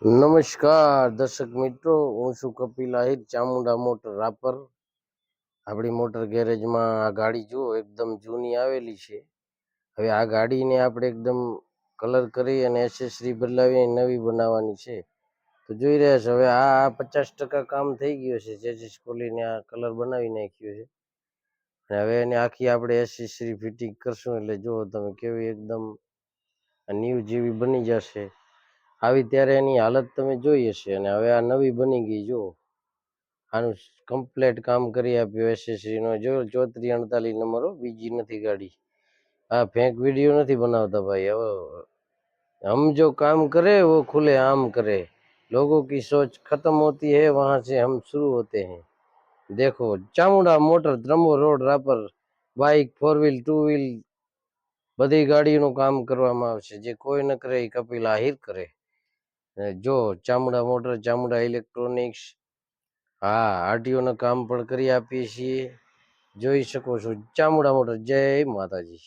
નમસ્કાર દર્શક મિત્રો, હું છું કપિલ આહિર, ચામુંડા મોટર રાપર. આપણી મોટર ગેરેજમાં આ ગાડી જુઓ, એકદમ જૂની આવેલી છે. હવે આ ગાડીને આપણે એકદમ કલર કરી અને એસેસરી બદલાવી નવી બનાવવાની છે. તો જોઈ રહ્યા છો, હવે આ 50% કામ થઈ ગયું છે. ચેસિસ ખોલીને આ કલર બનાવી નાખ્યો છે. અને હવે એને આખી આપણે એસેસરી ફિટિંગ કરશું એટલે જુઓ તમે કેવી એકદમ ન્યૂ જેવી બની જશે. આવી ત્યારે એની હાલત તમે જોઈ હશે. અને હવે આ નવી બની ગઈ. જો આનું કમ્પ્લેટ કામ કરી આપ્યું એસેસરી નો. જો 3448 નંબર, બીજી નથી ગાડી. આ ફેંક વિડીયો નથી બનાવતા ભાઈ. હવે हम जो काम करे वो खुले आम करे, लोगों की सोच खत्म होती है वहां से हम शुरू होते हैं. देखो Chamunda motor, Trambo road, Rapar. Bike, 4 wheel, 2 wheel બધી ગાડીઓનું કામ કરવામાં આવશે. જે કોઈ ન કરે એ કપિલ આહિર કરે. જો ચામુંડા મોટર, ચામુંડા ઇલેક્ટ્રોનિક્સ, હા આરટીઓ નું કામ પણ કરી આપીએ છીએ. જોઈ શકો છો ચામુંડા મોટર. જય માતાજી.